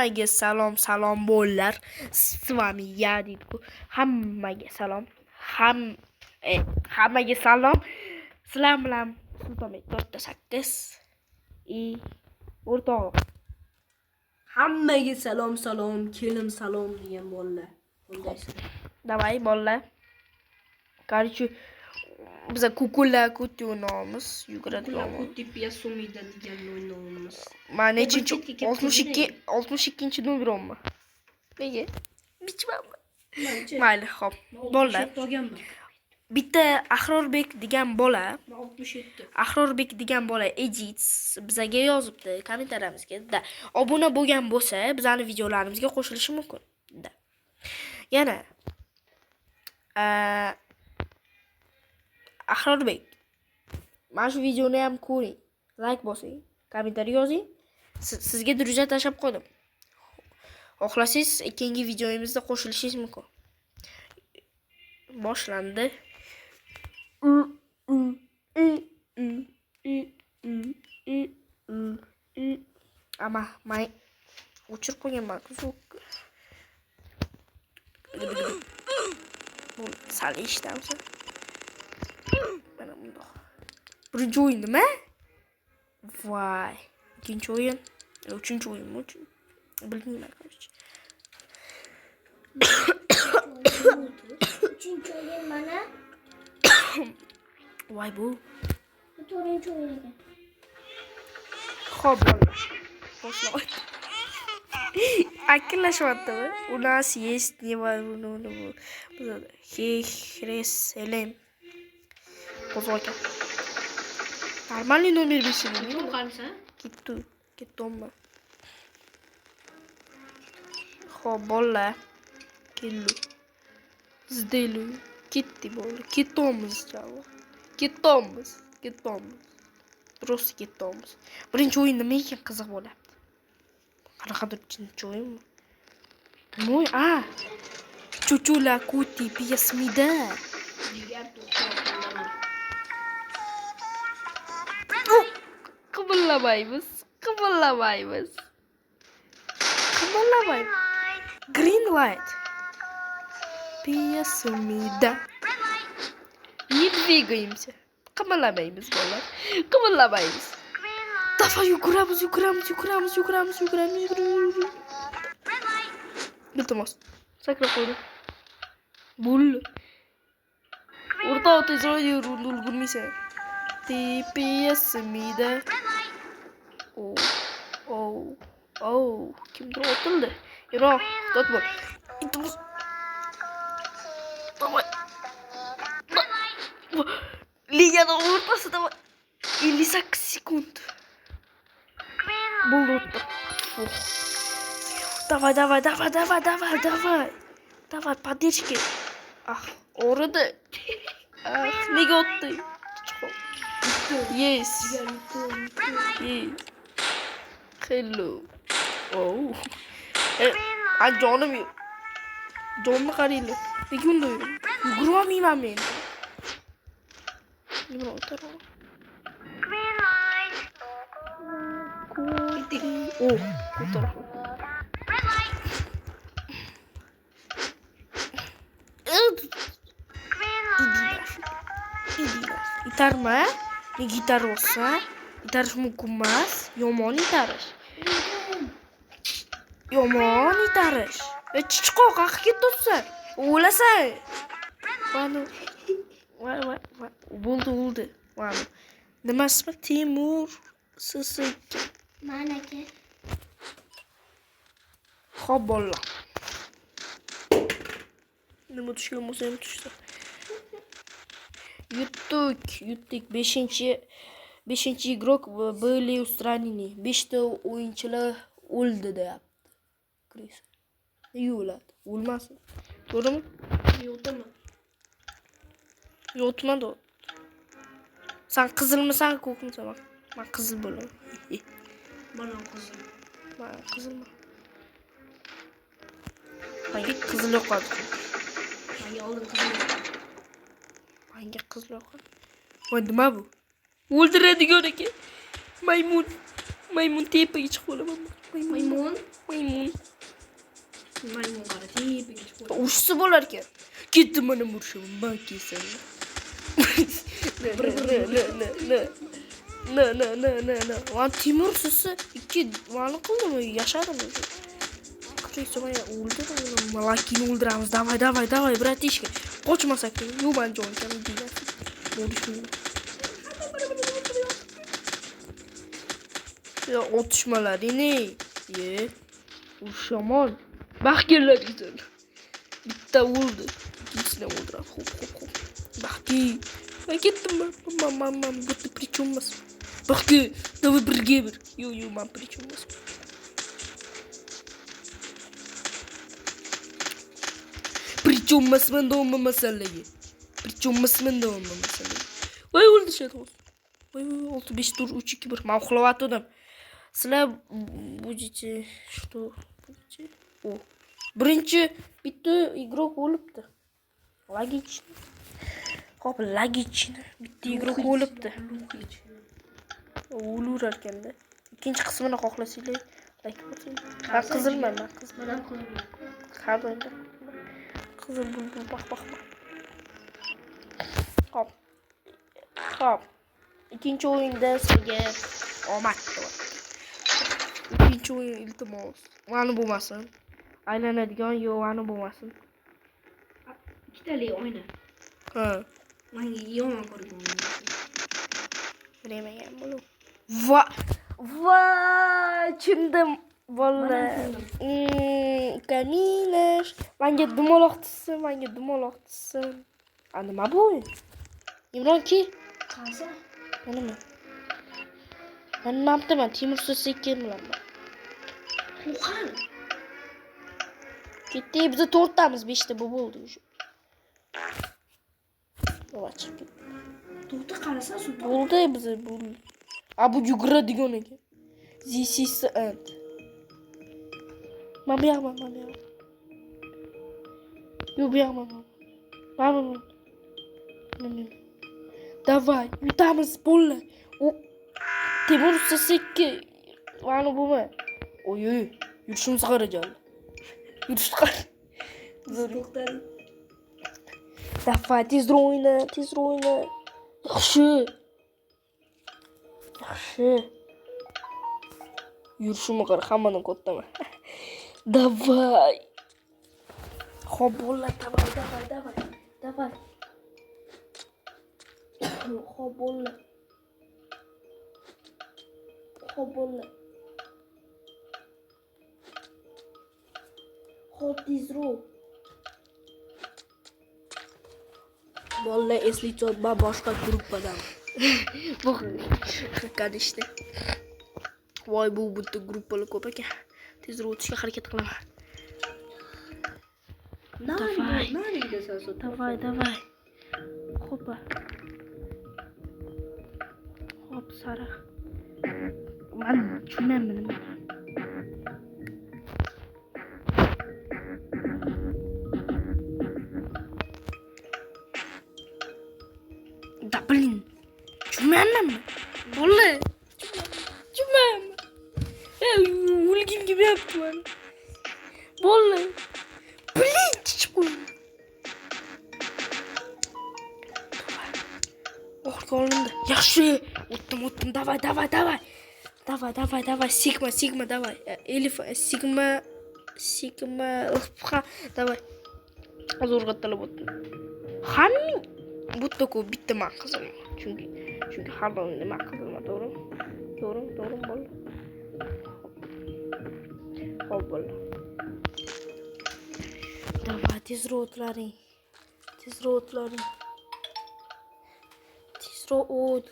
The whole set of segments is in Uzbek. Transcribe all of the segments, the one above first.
Hammaga salom bolalar. S vami ya deydi-ku. Hammaga salom. Hammaga salom. Sizlar bilan Sultonbek 4-8 o'rtog'im. Hammaga salom, kelim salom degan bolalar. Bo'ldaysiz. Davay bolalar. Короче, biz kukula kuti o'ynaymiz, yuguradigan. Kuti piyasumida degan o'ynaymiz. Men nechinchi 62-chi nomerimmi? Nega? Bichmanmi? Mayli, xo'p. Bolalar. Bitta Ahrorbek degan bola, 67. Ahrorbek degan bola edit bizga yozibdi kommentariyamizga. Obuna bo'lgan bo'lsa, bizning videolarimizga qo'shilishi mumkin. Yana Ahrorbek, mana shu videoni ham ko'ring, like bosing, kommentariy yozing. Sizga druja tashab qo'ydim. Xohlasangiz keyingi videomizda qo'shilishingiz mumkin. Boshlandi. Ama may o'chirib qo'yganman. Bu sal eshitamiz. Mana bundoq. Birinchi o'yin nima? Voy. Ikkinchi o'yin, uchinchi o'yinmi? Bilmayman, короче. Uchinchi o'yin mana. Voy bu. To'rtinchi o'yin ekan. Xo'p, bolalar. Boshlaylik. Akillashyaptimi? У нас есть Хреселем. Qo'zg'olgan. Нормальный номер бесini. Qancha? Ketdimmi? Xo'p, bolalar. Kellu. Zdelu. Ketdi bola. Ketamiz javob. Ketamiz. Просто ketamiz. Birinchi o'yin nima ekan qiziq bo'lyapti. Qanaqadir ikkinchi o'yinmi? Mo'y, Chuchula kuti piyasmida. Qimirlamaymiz. Green light. Piyasmida. Не двигаемся. Qimirlamaymiz bolalar. Давай yuguramiz. Iltimos. Sakrab qo'ydim. Bul. O'rta tezroq ulgurmaysan. Piyasmida. Kimdir otildi. Yuro, tot bo'l. Iltimos. Давай. Ligada o'rtasida 58 sekund. Bo'ldi o'tdi. Давай. Давай, поддержки. O'ridi. Nega o'tdi? Yes. Hello. Jonim yo'q. Jonni qaranglar. Nega unday yugurolmayman men. Nima o'tiraman? O'tir. Itarma, ne gitar olsa, itarish mumkin emas. Yomon itarish. Chichqoq haqqa ketibsan. O'lasan. Bo'ldi. Mana. Nimasmi? Timur Sisik. Mana aka. Xo'p bolalar. Nima tushgan bo'lsa ham tushsa. Yutdik. 5-chi игрок были устранены. 5 ta o'yinchilar o'ldi deyapti. Kris. O'ladi. O'lmasin. To'g'rimi? Yo'qmi? Sen qizilmisan, ko'kmisan? Men qizil bo'laman. Mana qizil. Men qizilman. Menga qizil yoqadi. Menga oldin qizil. Menga qizil yoqadi. Voy nima bu? O'ldiradigan ekan. Maymun. Maymun tepaga chiqib olaman. Maymun. Maymun. Maymun qara tepaga chiqib. Urushsa bo'lar ekan. Ketdim mana urishaman. Ben kelsam. Ne. Lan Timur sizi ikki vani qildimi? Yashadim o'zi. Qirqsamaya o'ldi da malakini o'ldiramiz. Davay, bratishka. Qochmasak, yo'q men jonkam deydi. Bo'lishmaydi. Ya otishmalarini ye. Ushamon. Baxtkelar güzel. Bitta o'ldi. Ikkinchisini o'ldiradi. Xo'p. Baxti. Ben ketdim ben. Bitta prichom emas. Baxti, davay birga bir. Yo'q, men prichom emas. Prichom emasman davomma masalaga. Voy o'ldi shayton. Voy 6-5 tur 3-2-1. Men uxlayotgandim. Sizlar budете что? Budете? O. Birinchi bitta igrok o'libdi. Logichно. Xo'p, logichno. Bitta igrok o'libdi. O'lurar ekanda. Ikkinchi qismini xohlasanglar like bosing. Ha, qizilman. Mana qo'yaman. Qadimda. Qizil bulbul baq. Xo'p. Ikkinchi o'yinda sizga omad tilayman. Ikkinchi o'yin iltimos. Mani bo'lmasin. Aylanadigan yo'g'ani bo'lmasin. Ikkitali o'yna. Ha. Menga yomon ko'rgan. Bilmagan bo'lim. Va, chindim bolla. Kamilash. Menga dumaloq tishsin. Nima bu? Imronki? Qaysi? Nima? Men mamtaman, Timursiz sekin bilaman. Uxan. Ketdi, biz 4 tamiz, 5 ta bu bo'ldi уже. Voy chiqdi. To'xta qarasa suv. Bo'ldi biz bu. Bu yuguradigan ekan. This is the end. Men bu yoqman. Yo'q, bu yoqman. Men. Davay, yutamiz bo'lla. Timur sesiki. Vani bumi. Oy, yurishimiz qarajon. To'xta. Davay, tezroq o'yna. Yaxshi. Yurishimni qara, hammadan kattaman. Davay. Xo'p, bo'lla, davay. Xo'p, bo'lla. Xo'p, tezroq. Bolla esli chotba boshqa gruppadan. Bu kanishdi. Voy, bu bitta gruppalar ko'p ekan. Tezroq o'tishga harakat qilaman. Nari desasan. Davay. Xo'p, sariq. Men tushunmayman nima. Blin. Tushunmayman. Bo'lla. Tushunmayman. O'lgim gibi yaptım. Bo'lla. Blin chiqib. Olindi. Yaxshi. O'tdim. Davay. Sigma, davay. Elif, Sigma, davay. Zo'rg'a talab o'tdim. Hamma bitta bitta men qizim. Chunki har doim nima qizilma, to'g'ri bo'ldi. Xo'p bo'ldi. Davay, tezroq o'tlaring. Tezroq,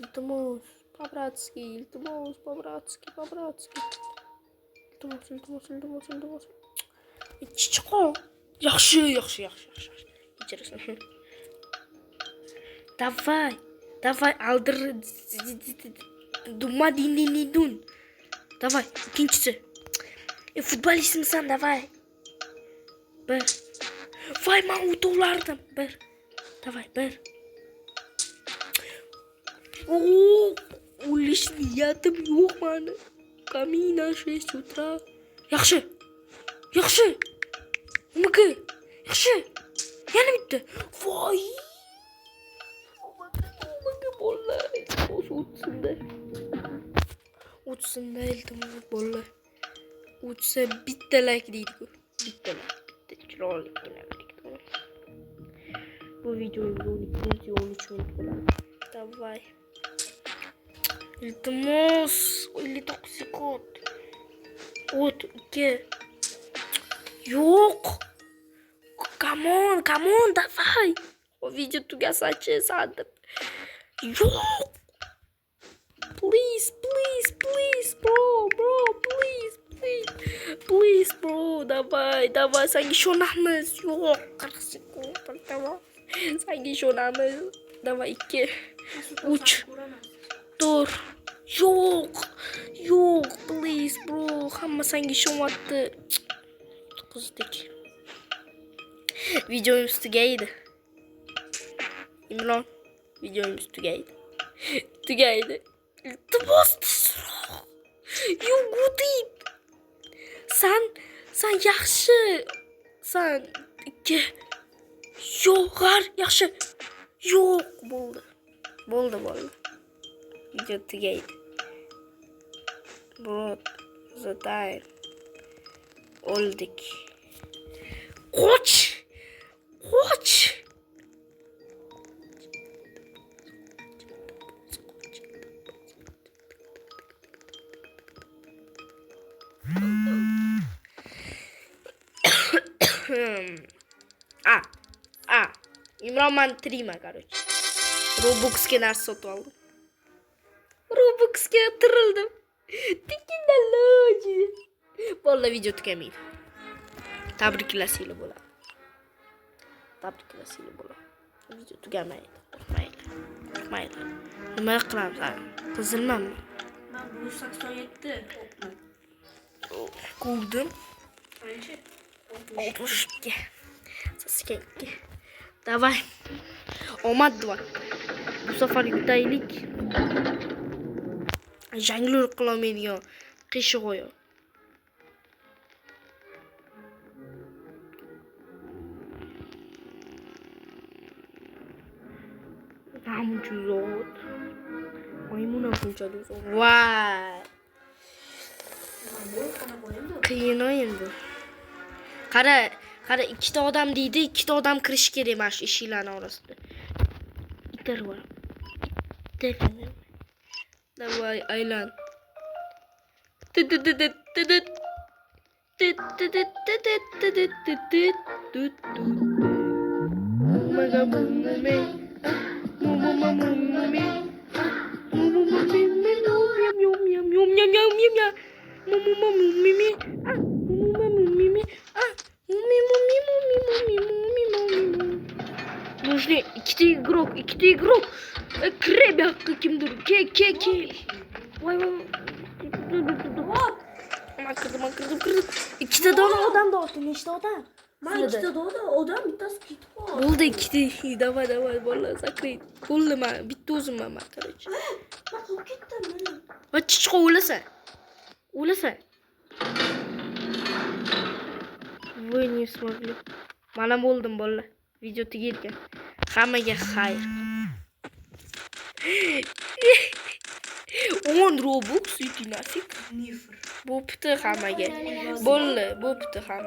iltimos. По-братски. Iltimos. Chiqo. Yaxshi. Kechirasan. Davay, aldir. Dumma din. Davay, ikkinchisi. Futbolistmisan, davay. Bir. Voy, men o'tovlardim. Bir. Davay, bir. O'lish niyatim yo'q meni. Kamina 6 утра. Yaxshi. Yaxshi. Nimaga? Yaxshi. Yana bitta. Voy. Nimaga bolalar? O'tsinda. O'tsinda iltimos bolalar. O'tsa bitta like deydi-ku. Bitta like. Bitta chiroyligina like. Bu videoyimga 12 minut bo'ladi. Davay. Iltimos 59 sekund. O't 2. Yo'q. Come on, davay. O video tugasachi sandim. Yo'q. Please, bro, please, bro, davay, senga ishonamiz. Yo'q, 40 sekund, tamam. Senga ishonamiz. Davay, 2, 3, 4. Yo'q, please, bro. Hamma senga ishonyapti. Qizdek. Videomiz tugaydi. Imron, videomiz tugaydi. Iltimos tezroq. You good it. Sen yaxshi. Sen 2. Yo'q, yaxshi. Yo'q, bo'ldi. Video tugaydi. Bro, zaday. O'ldik. Qoch. Imron man trima, короче. Robux'ga narsa sotib oldim. Robux'ga tirildim. Tikindaloji. Bolalar video tugamaydi. Tabriklasanglar bo'ladi. Video tugamaydi. Qo'rqmaydi. Nima qilamiz? Qizilmanmi? Men 187 o'qman. Ko'rdim. Qancha? 62. 82. Davay. Omad davay. Bu safar yutaylik. Jonglyor qilolmaydigan qiyshiq o'yin. Namjuzot. Maymuna bunchalik zo'r. Voy. Qiyin o'yin bu. Qara, ikkita odam deydi, ikkita odam kirish kerak mana shu eshiklarning orasida. Itar bor. Davay, aylan. Нужны ikkita игрок. Krebyak kimdir? Ke. Voy. Kırdım. İkide de odam da olsun. Nechta odam? Men ikkita odam bittasi ketib qoldi. Bo'ldi, ikkita. Davay, bolalar sakray. Bo'ldi men bitta o'zimman, короче. Men qolib ketdim. Va chichqa o'lasan. Voy, не смогли. Mana bo'ldim, bolalar. Video tugaydi. Hammaga xayr. 10 Robux yutinatik. Bo'pti hammaga. Bo'ldi, bo'pti hammaga.